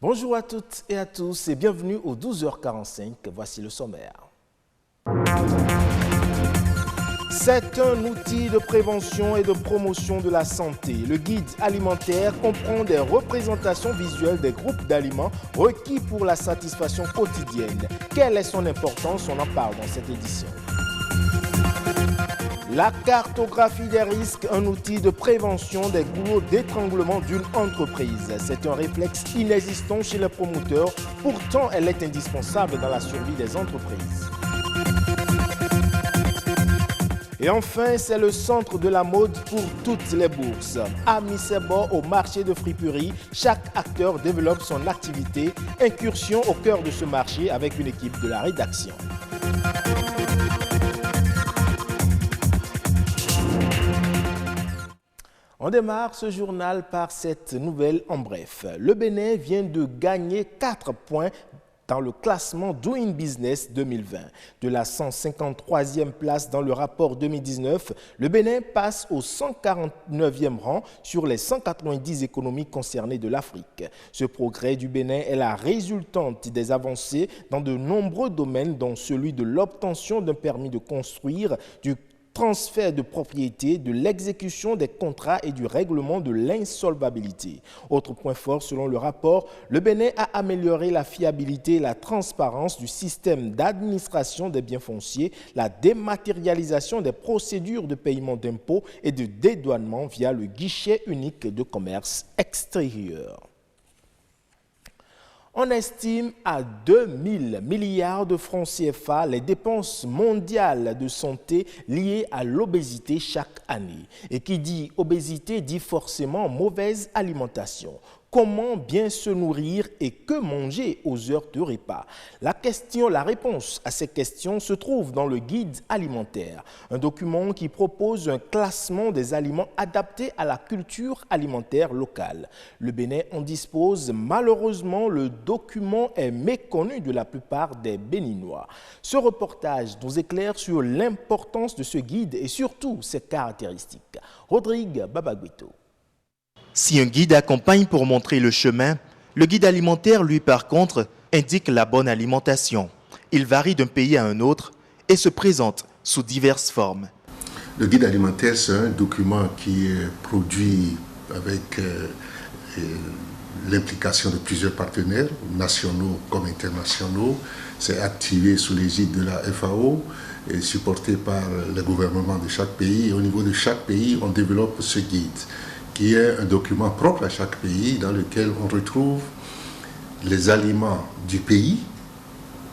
Bonjour à toutes et à tous et bienvenue au 12h45. Voici le sommaire. C'est un outil de prévention et de promotion de la santé. Le guide alimentaire comprend des représentations visuelles des groupes d'aliments requis pour la satisfaction quotidienne. Quelle est son importance? On en parle dans cette édition. La cartographie des risques, un outil de prévention des goulots d'étranglement d'une entreprise. C'est un réflexe inexistant chez les promoteurs, pourtant elle est indispensable dans la survie des entreprises. Et enfin, c'est le centre de la mode pour toutes les bourses. À Missebo, au marché de friperie, chaque acteur développe son activité. Incursion au cœur de ce marché avec une équipe de la rédaction. On démarre ce journal par cette nouvelle en bref. Le Bénin vient de gagner 4 points dans le classement Doing Business 2020. De la 153e place dans le rapport 2019, le Bénin passe au 149e rang sur les 190 économies concernées de l'Afrique. Ce progrès du Bénin est la résultante des avancées dans de nombreux domaines, dont celui de l'obtention d'un permis de construire, du transfert de propriété, de l'exécution des contrats et du règlement de l'insolvabilité. Autre point fort selon le rapport, le Bénin a amélioré la fiabilité et la transparence du système d'administration des biens fonciers, la dématérialisation des procédures de paiement d'impôts et de dédouanement via le guichet unique de commerce extérieur. On estime à 2000 milliards de francs CFA les dépenses mondiales de santé liées à l'obésité chaque année. Et qui dit obésité dit forcément mauvaise alimentation. Comment bien se nourrir et que manger aux heures de repas? La réponse à ces questions se trouve dans le guide alimentaire, un document qui propose un classement des aliments adaptés à la culture alimentaire locale. Le Bénin en dispose. Malheureusement, le document est méconnu de la plupart des Béninois. Ce reportage nous éclaire sur l'importance de ce guide et surtout ses caractéristiques. Rodrigue Babaguito. Si un guide accompagne pour montrer le chemin, le guide alimentaire, lui, par contre, indique la bonne alimentation. Il varie d'un pays à un autre et se présente sous diverses formes. Le guide alimentaire, c'est un document qui est produit avec l'implication de plusieurs partenaires, nationaux comme internationaux. C'est activé sous l'égide de la FAO et supporté par le gouvernement de chaque pays. Et au niveau de chaque pays, on développe ce guide, qui est un document propre à chaque pays dans lequel on retrouve les aliments du pays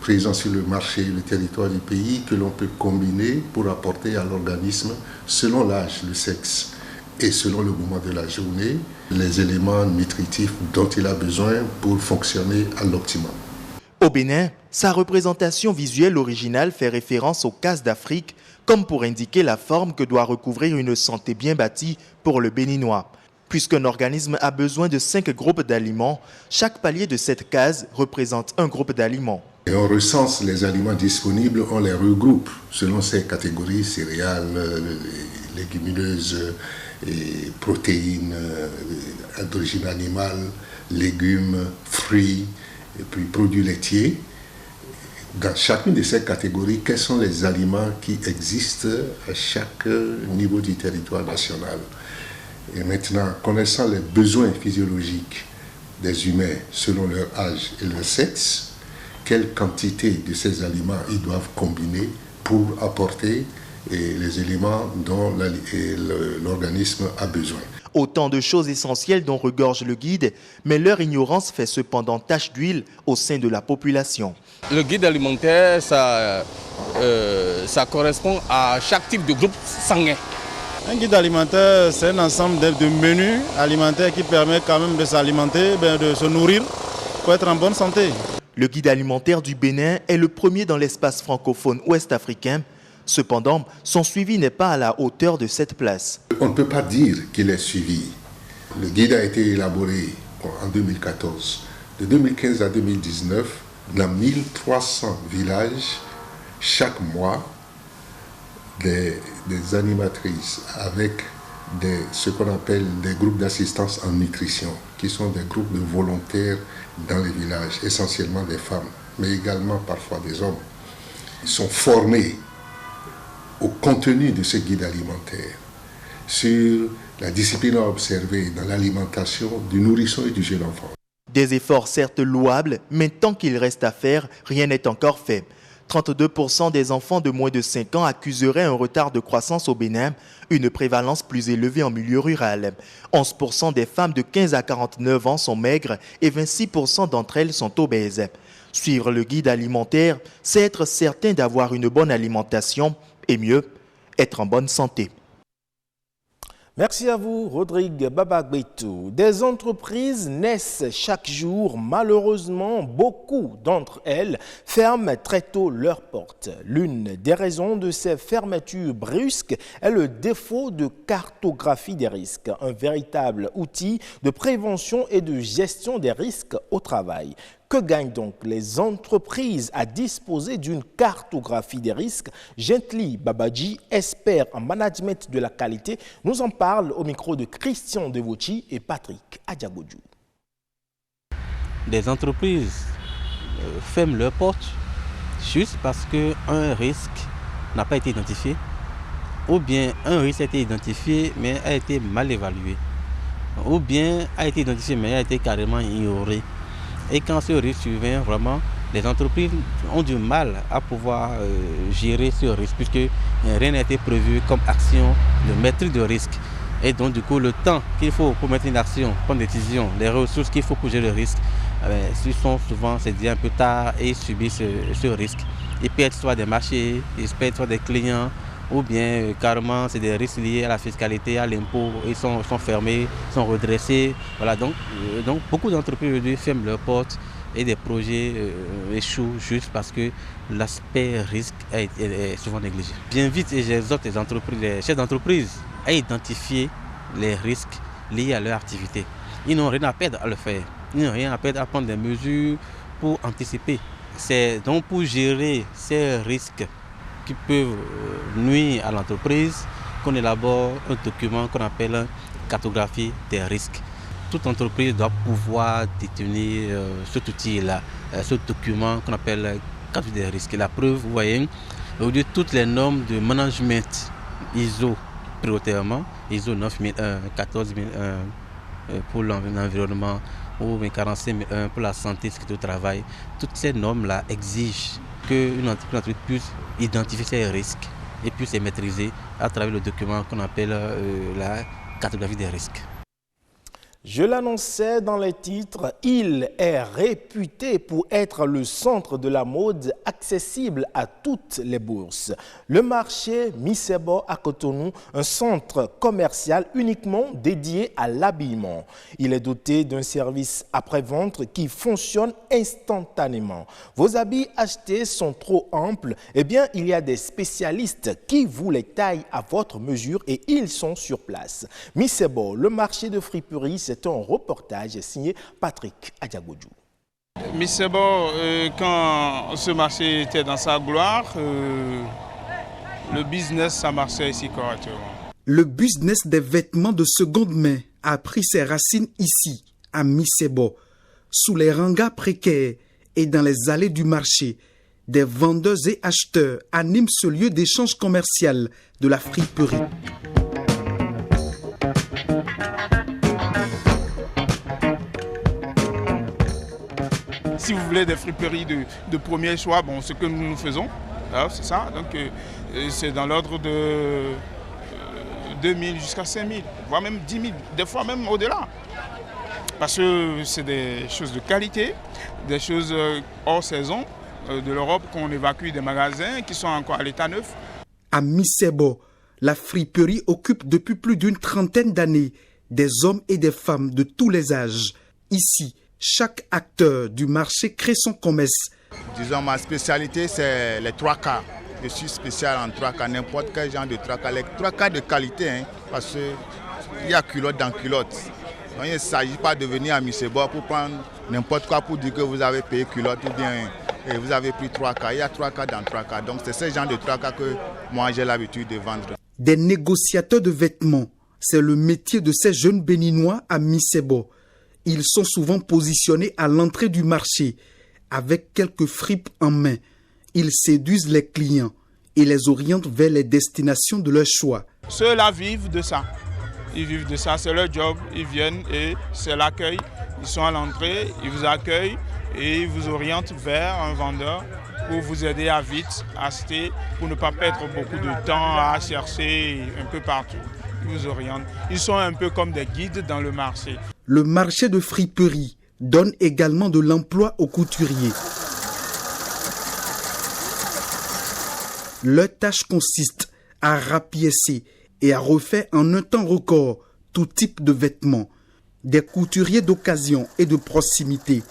présents sur le marché, le territoire du pays, que l'on peut combiner pour apporter à l'organisme, selon l'âge, le sexe et selon le moment de la journée, les éléments nutritifs dont il a besoin pour fonctionner à l'optimum. Au Bénin, sa représentation visuelle originale fait référence aux cases d'Afrique, comme pour indiquer la forme que doit recouvrir une santé bien bâtie pour le Béninois. Puisqu'un organisme a besoin de 5 groupes d'aliments, chaque palier de cette case représente un groupe d'aliments. Et on recense les aliments disponibles, on les regroupe selon ces catégories, céréales, légumineuses, et protéines d'origine animale, légumes, fruits, et puis produits laitiers. Dans chacune de ces catégories, quels sont les aliments qui existent à chaque niveau du territoire national? Et maintenant, connaissant les besoins physiologiques des humains selon leur âge et leur sexe, quelle quantité de ces aliments ils doivent combiner pour apporter les éléments dont l'organisme a besoin. Autant de choses essentielles dont regorge le guide, mais leur ignorance fait cependant tache d'huile au sein de la population. Le guide alimentaire, ça correspond à chaque type de groupe sanguin. Un guide alimentaire, c'est un ensemble de menus alimentaires qui permettent quand même de s'alimenter, de se nourrir pour être en bonne santé. Le guide alimentaire du Bénin est le premier dans l'espace francophone ouest-africain. Cependant, son suivi n'est pas à la hauteur de cette place. On ne peut pas dire qu'il est suivi. Le guide a été élaboré en 2014. De 2015 à 2019, dans 1300 villages, chaque mois, des animatrices avec ce qu'on appelle des groupes d'assistance en nutrition, qui sont des groupes de volontaires dans les villages, essentiellement des femmes, mais également parfois des hommes. Ils sont formés au contenu de ce guide alimentaire, sur la discipline à observer dans l'alimentation du nourrisson et du jeune enfant. Des efforts certes louables, mais tant qu'il reste à faire, rien n'est encore fait. 32% des enfants de moins de 5 ans accuseraient un retard de croissance au Bénin, une prévalence plus élevée en milieu rural. 11% des femmes de 15 à 49 ans sont maigres et 26% d'entre elles sont obèses. Suivre le guide alimentaire, c'est être certain d'avoir une bonne alimentation et mieux, être en bonne santé. Merci à vous, Rodrigue Babagbetou. Des entreprises naissent chaque jour. Malheureusement, beaucoup d'entre elles ferment très tôt leurs portes. L'une des raisons de ces fermetures brusques est le défaut de cartographie des risques, un véritable outil de prévention et de gestion des risques au travail. Que gagnent donc les entreprises à disposer d'une cartographie des risques? Gently Babadji, expert en management de la qualité, nous en parle au micro de Christian Devochi et Patrick Adiagodjou. Des entreprises ferment leurs portes juste parce qu'un risque n'a pas été identifié, ou bien un risque a été identifié mais a été mal évalué, ou bien a été identifié mais a été carrément ignoré. Et quand ce risque survient, vraiment, les entreprises ont du mal à pouvoir gérer ce risque puisque rien n'a été prévu comme action de maîtrise de risque. Et donc, du coup, le temps qu'il faut pour mettre une action, prendre une décision, les ressources qu'il faut pour gérer le risque, ils sont souvent, c'est dit un peu tard et ils subissent ce risque. Ils perdent soit des marchés, ils perdent soit des clients, ou bien carrément c'est des risques liés à la fiscalité, à l'impôt, ils sont fermés, sont redressés. Voilà, donc beaucoup d'entreprises aujourd'hui ferment leurs portes et des projets échouent juste parce que l'aspect risque est souvent négligé. J'invite et j'exhorte les entreprises, les chefs d'entreprise à identifier les risques liés à leur activité. Ils n'ont rien à perdre à le faire, ils n'ont rien à perdre à prendre des mesures pour anticiper. C'est donc pour gérer ces risques qui peuvent nuire à l'entreprise, qu'on élabore un document qu'on appelle cartographie des risques. Toute entreprise doit pouvoir détenir cet outil-là, ce document qu'on appelle cartographie des risques. Et la preuve, vous voyez, aujourd'hui toutes les normes de management ISO prioritairement, ISO 9001, 14001 pour l'environnement ou 45001 pour la santé, sécurité au travail, toutes ces normes-là exigent qu'une entreprise puisse identifier ses risques et puisse les maîtriser à travers le document qu'on appelle la cartographie des risques. Je l'annonçais dans les titres, il est réputé pour être le centre de la mode accessible à toutes les bourses. Le marché Misebo à Cotonou, un centre commercial uniquement dédié à l'habillement. Il est doté d'un service après-vente qui fonctionne instantanément. Vos habits achetés sont trop amples, eh bien il y a des spécialistes qui vous les taillent à votre mesure et ils sont sur place. Misebo, le marché de friperie, c'est un reportage signé Patrick Adiagodjou. Misebo, quand ce marché était dans sa gloire, le business, ça marchait ici correctement. Le business des vêtements de seconde main a pris ses racines ici, à Misebo, sous les rangas précaires et dans les allées du marché. Des vendeurs et acheteurs animent ce lieu d'échange commercial de la friperie. Si vous voulez des friperies de premier choix, bon, ce que nous faisons, c'est ça. Donc c'est dans l'ordre de 2000 jusqu'à 5000, voire même 10 000, des fois même au-delà. Parce que c'est des choses de qualité, des choses hors saison de l'Europe qu'on évacue des magasins qui sont encore à l'état neuf. À Misebo, la friperie occupe depuis plus d'une trentaine d'années des hommes et des femmes de tous les âges. Ici, chaque acteur du marché crée son commerce. Disons, ma spécialité, c'est les 3 quarts. Je suis spécial en 3 quarts, n'importe quel genre de 3 quarts. Les 3 quarts de qualité, hein, parce qu'il y a culotte dans culotte. Donc, il ne s'agit pas de venir à Misebo pour prendre n'importe quoi pour dire que vous avez payé culotte ou bien vous avez pris 3 quarts. Il y a 3 quarts dans 3 quarts. Donc, c'est ce genre de 3 quarts que moi, j'ai l'habitude de vendre. Des négociateurs de vêtements c'est le métier de ces jeunes Béninois à Missebo. Ils sont souvent positionnés à l'entrée du marché, avec quelques fripes en main. Ils séduisent les clients et les orientent vers les destinations de leur choix. Ceux-là vivent de ça. Ils vivent de ça, c'est leur job. Ils viennent et c'est l'accueil. Ils sont à l'entrée, ils vous accueillent et ils vous orientent vers un vendeur pour vous aider à vite acheter, pour ne pas perdre beaucoup de temps à chercher un peu partout. Ils vous orientent. Ils sont un peu comme des guides dans le marché. Le marché de friperie donne également de l'emploi aux couturiers. Leur tâche consiste à rapiécer et à refaire en un temps record tout type de vêtements. Des couturiers d'occasion et de proximité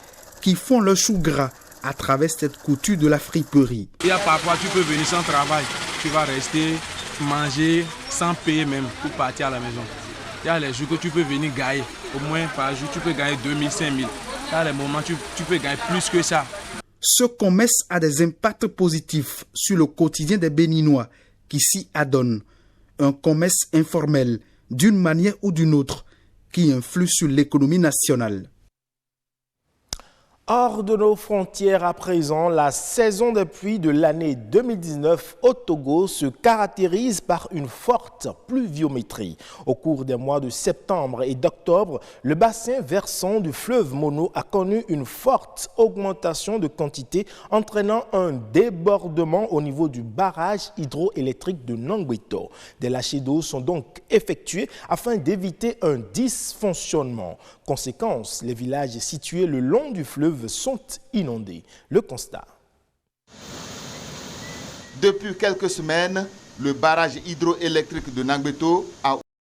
qui font leur chou gras à travers cette couture de la friperie. Il y a parfois, tu peux venir sans travail, tu vas rester, manger sans payer même pour partir à la maison. Il y a les jours que tu peux venir gagner, au moins par jour tu peux gagner 2000, 5000. Il y a les moments tu peux gagner plus que ça. Ce commerce a des impacts positifs sur le quotidien des Béninois qui s'y adonnent. Un commerce informel, d'une manière ou d'une autre, qui influe sur l'économie nationale. Hors de nos frontières à présent, la saison des pluies de l'année 2019 au Togo se caractérise par une forte pluviométrie. Au cours des mois de septembre et d'octobre, le bassin versant du fleuve Mono a connu une forte augmentation de quantité entraînant un débordement au niveau du barrage hydroélectrique de Nangweto. Des lâchers d'eau sont donc effectués afin d'éviter un dysfonctionnement. Conséquence, les villages situés le long du fleuve sont inondés. Le constat. Depuis quelques semaines, le barrage hydroélectrique de Nangweto a